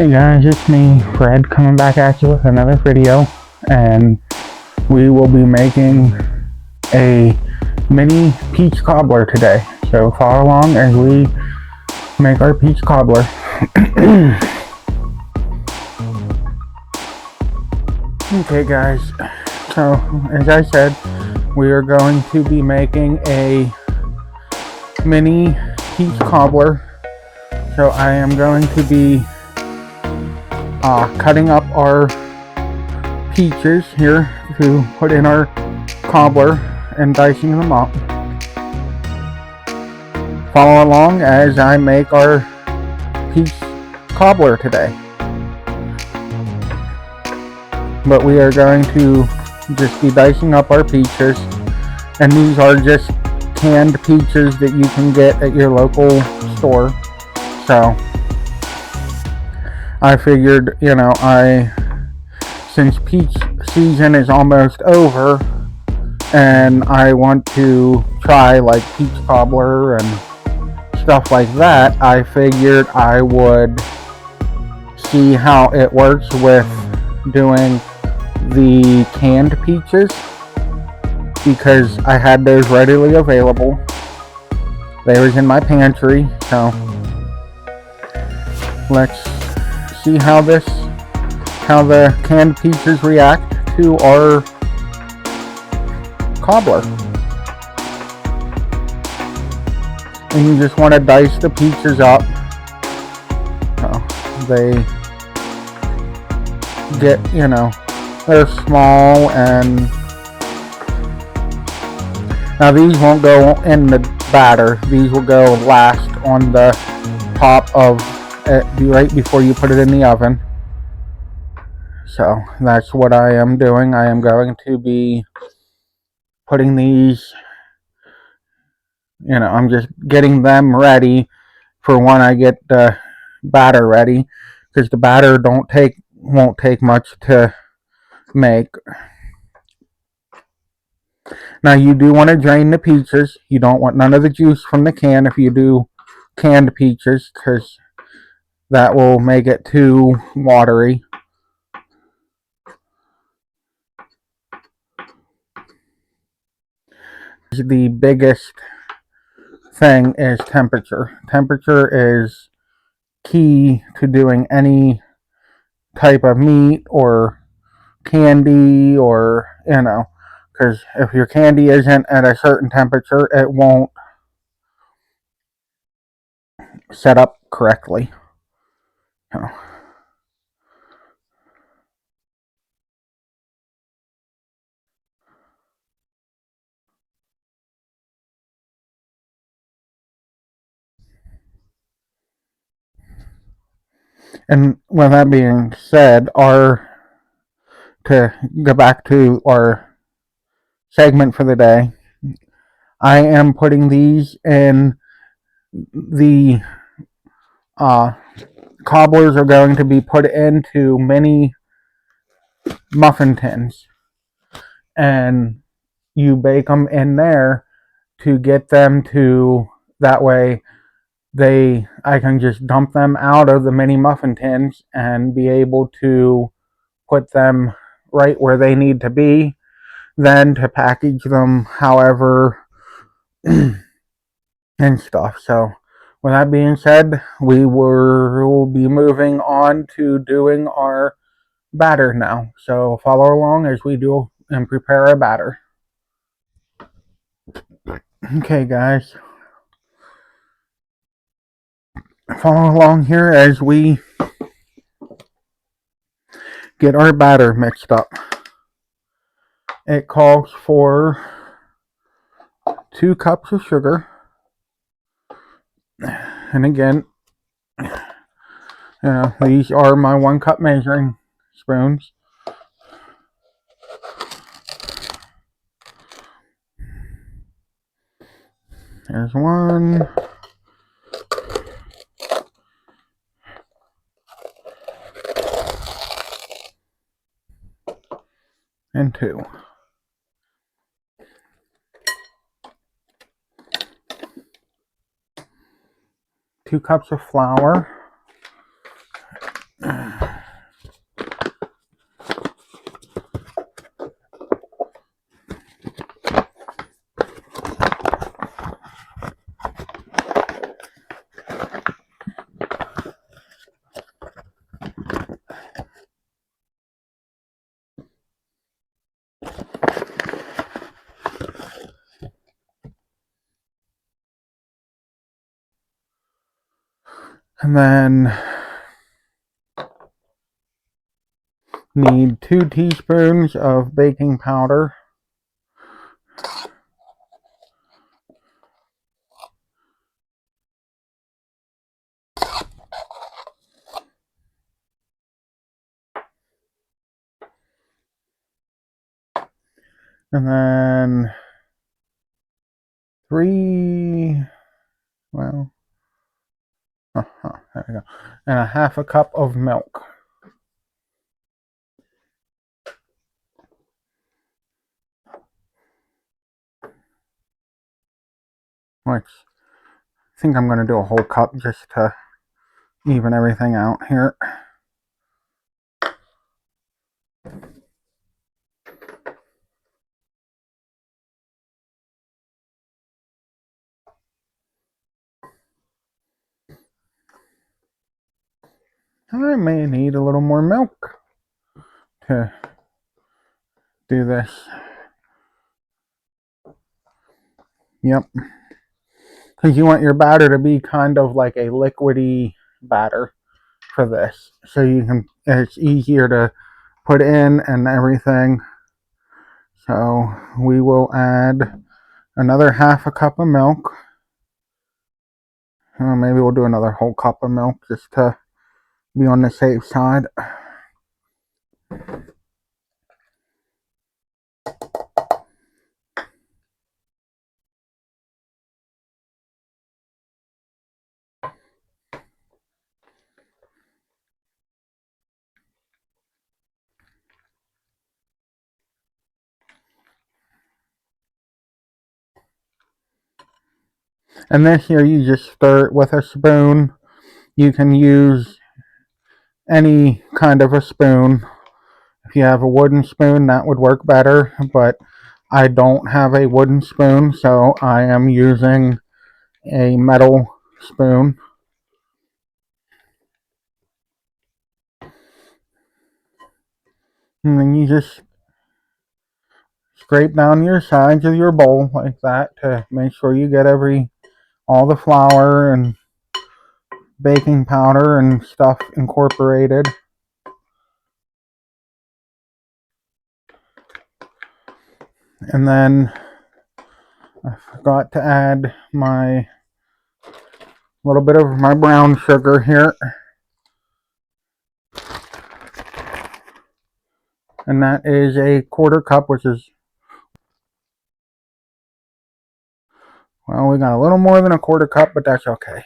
Hey guys, it's me, Fred, coming back at you with another video, and we will be making a mini peach cobbler today. So follow along as we make our peach cobbler. Okay guys, so as I said, we are going to be making a mini peach cobbler. So I am going to be cutting up our peaches here to put in our cobbler and dicing them up. Follow along as I make our peach cobbler today. But we are going to just be dicing up our peaches, and these are just canned peaches that you can get at your local store. So I figured, since peach season is almost over and I want to try like peach cobbler and stuff like that, I figured I would see how it works with doing the canned peaches, because I had those readily available. They was in my pantry, so let's see how the canned peaches react to our cobbler. And you just want to dice the peaches up. They get, they're small, and now these won't go in the batter. These will go last on the top of it, right before you put it in the oven. So that's what I am doing. I am going to be putting these, I'm just getting them ready for when I get the batter ready, because the batter won't take much to make. Now you do want to drain the peaches. You don't want none of the juice from the can if you do canned peaches, because that will make it too watery. The biggest thing is temperature. Temperature is key to doing any type of meat or candy, or because if your candy isn't at a certain temperature, it won't set up correctly. And with that being said, to go back to our segment for the day, I am putting these in the cobblers are going to be put into mini muffin tins, and you bake them in there to get them to, that way I can just dump them out of the mini muffin tins and be able to put them right where they need to be, then to package them however and stuff. So with that being said, we will be moving on to doing our batter now. So follow along as we do and prepare our batter. Okay guys, follow along here as we get our batter mixed up. It calls for 2 cups of sugar, and again, these are my 1 cup measuring spoons. There's 1. And 2. 2 cups of flour. And then need 2 teaspoons of baking powder. And then 3, well, there we go. And a half a cup of milk. Which I think I'm going to do a whole cup just to even everything out here. I may need a little more milk to do this. Yep. Because you want your batter to be kind of like a liquidy batter for this. So you can, it's easier to put in and everything. So we will add another half a cup of milk. Maybe we'll do another whole cup of milk just to be on the safe side. And this here you just stir it with a spoon. You can use any kind of a spoon. If you have a wooden spoon, that would work better, but I don't have a wooden spoon, so I am using a metal spoon. And then you just scrape down your sides of your bowl like that to make sure you get all the flour and baking powder and stuff incorporated. And then I forgot to add my little bit of my brown sugar here. And that is a 1/4 cup, which is, well, we got a little more than a 1/4 cup, but that's okay.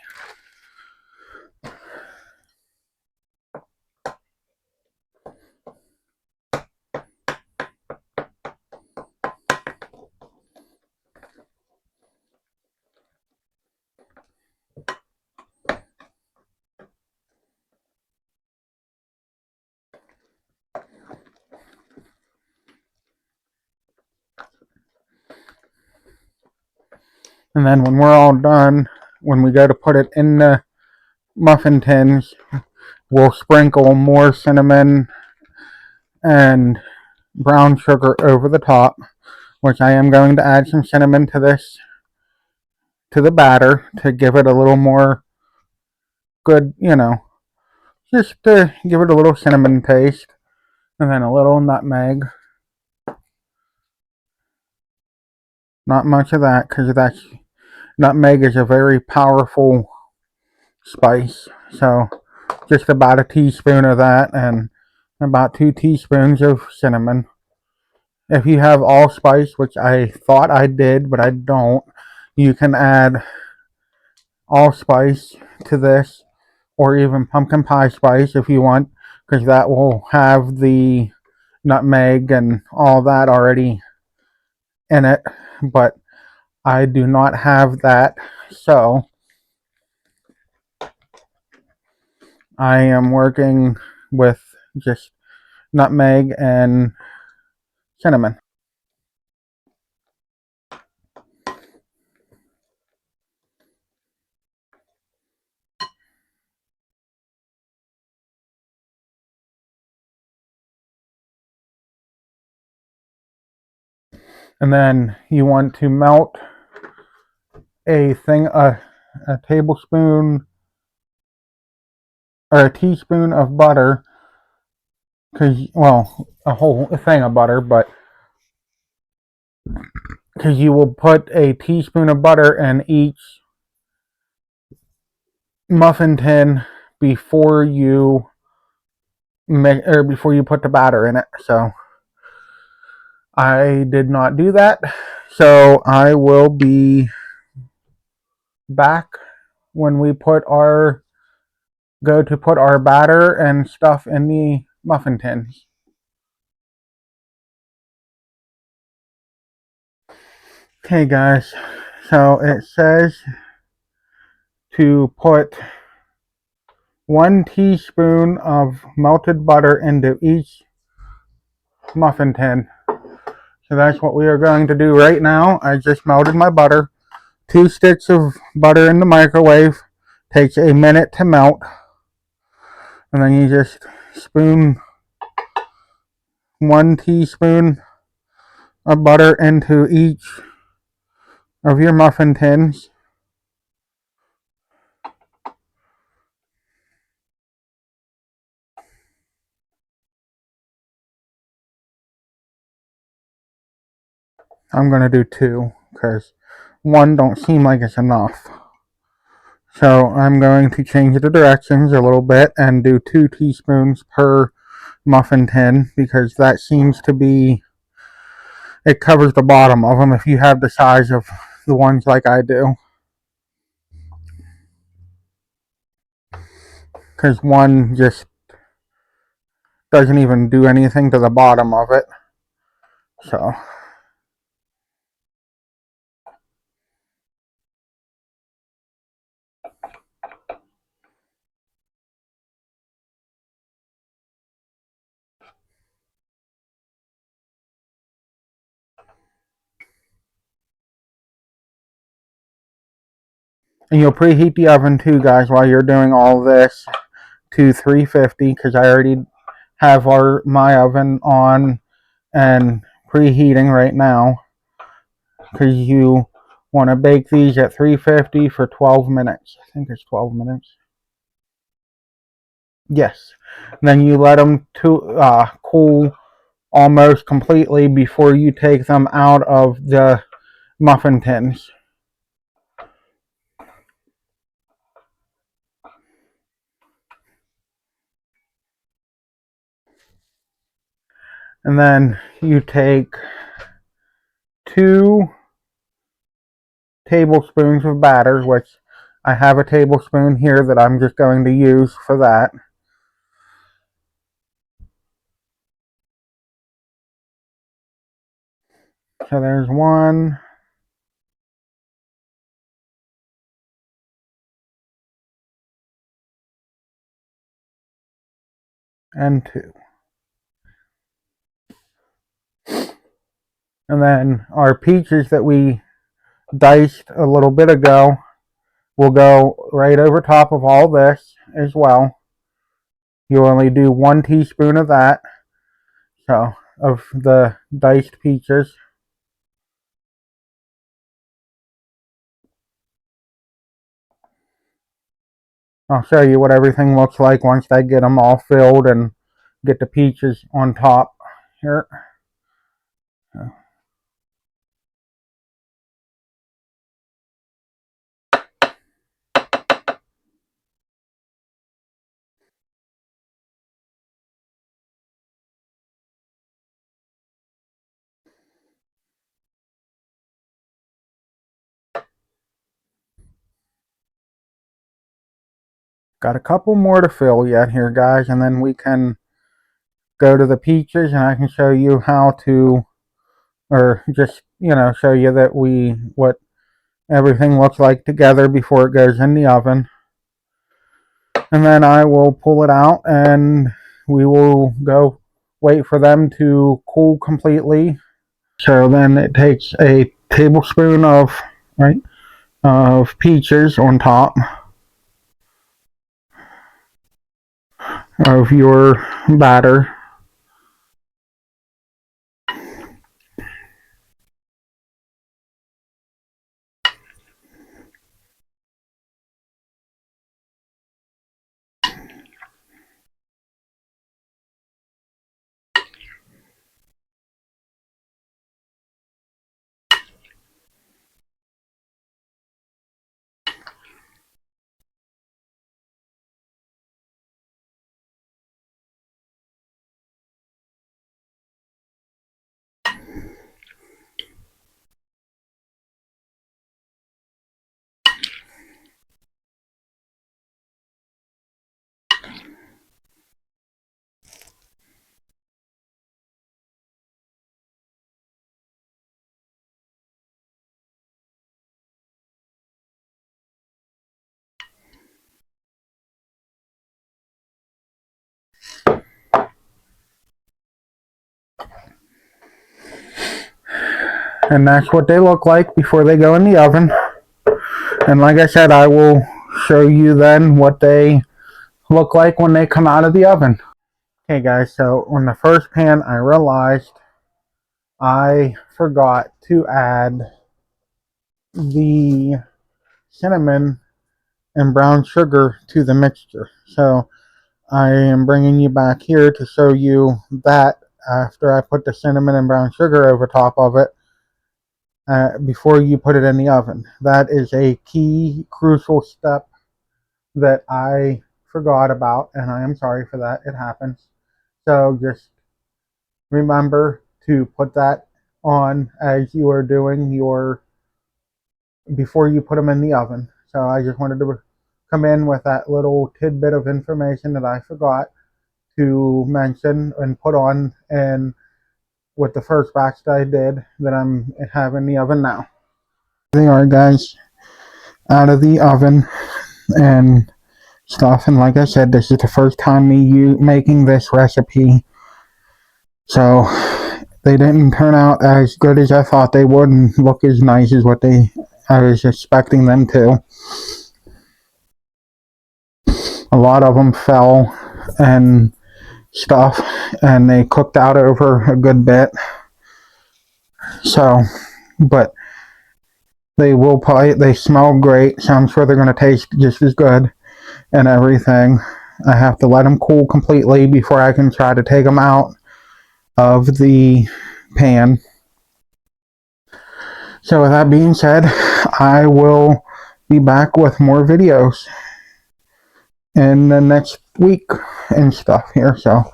And then when we're all done, when we go to put it in the muffin tins, we'll sprinkle more cinnamon and brown sugar over the top, which I am going to add some cinnamon to the batter to give it a little more good, just to give it a little cinnamon taste. And then a little nutmeg. Not much of that, because nutmeg is a very powerful spice. So just about a teaspoon of that and about 2 teaspoons of cinnamon. If you have allspice, which I thought I did, but I don't, you can add allspice to this, or even pumpkin pie spice if you want, because that will have the nutmeg and all that already in it. But I do not have that, so I am working with just nutmeg and cinnamon. And then you want to melt a tablespoon or a teaspoon of butter, a whole thing of butter, but because you will put a teaspoon of butter in each muffin tin before you before you put the batter in it. So I did not do that. So I will be back when we go to put our batter and stuff in the muffin tins. Okay guys, so it says to put 1 teaspoon of melted butter into each muffin tin. So that's what we are going to do right now. I just melted my butter. 2 sticks of butter in the microwave. Takes a minute to melt. And then you just spoon 1 teaspoon of butter into each of your muffin tins. I'm going to do 2 because 1 don't seem like it's enough. So I'm going to change the directions a little bit and do 2 teaspoons per muffin tin because that seems to be, it covers the bottom of them if you have the size of the ones like I do. Because 1 just doesn't even do anything to the bottom of it. So and you'll preheat the oven too, guys, while you're doing all this to 350 because I already have my oven on and preheating right now because you want to bake these at 350 for 12 minutes. I think it's 12 minutes. Yes. Then you let them cool almost completely before you take them out of the muffin tins. And then you take 2 tablespoons of batter, which I have a tablespoon here that I'm just going to use for that. So there's 1. And 2. And then our peaches that we diced a little bit ago will go right over top of all this as well. You only do 1 teaspoon of that, so of the diced peaches. I'll show you what everything looks like once I get them all filled and get the peaches on top here. Got a couple more to fill yet here, guys, and then we can go to the peaches and I can show you how to, or just, show you that what everything looks like together before it goes in the oven. And then I will pull it out and we will go wait for them to cool completely. So then it takes a tablespoon of peaches on top of your batter. And that's what they look like before they go in the oven. And like I said, I will show you then what they look like when they come out of the oven. Okay guys, so on the first pan I realized I forgot to add the cinnamon and brown sugar to the mixture. So I am bringing you back here to show you that after I put the cinnamon and brown sugar over top of it, before you put it in the oven. That is a key, crucial step that I forgot about, and I am sorry for that. It happens. So just remember to put that on as you are doing your, before you put them in the oven. So I just wanted to come in with that little tidbit of information that I forgot to mention and put on, and with the first batch that I did that I'm having in the oven now. They are, guys, out of the oven and stuff, and like I said, this is the first time me making this recipe, so they didn't turn out as good as I thought they would and look as nice as what I was expecting them to. A lot of them fell and stuff, and they cooked out over a good bit, so, but they smell great, so I'm sure they're going to taste just as good and everything. I have to let them cool completely before I can try to take them out of the pan. So with that being said, I will be back with more videos in the next week and stuff here, so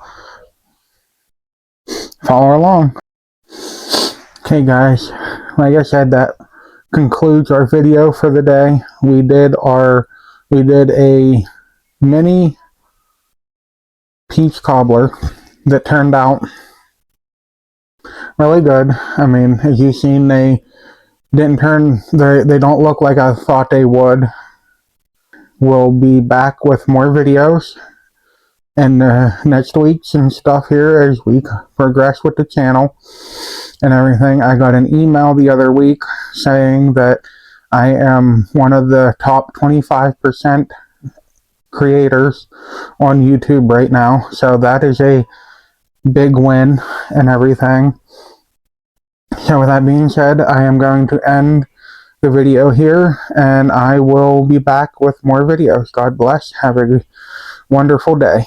follow along. Okay guys, like I said, that concludes our video for the day. We did a mini peach cobbler that turned out really good. I mean, as you've seen, they don't look like I thought they would. We'll be back with more videos in next weeks and stuff here as we progress with the channel and everything. I got an email the other week saying that I am one of the top 25% creators on YouTube right now, so that is a big win and everything. So with that being said, I am going to end the video here, and I will be back with more videos. God bless. Have a wonderful day.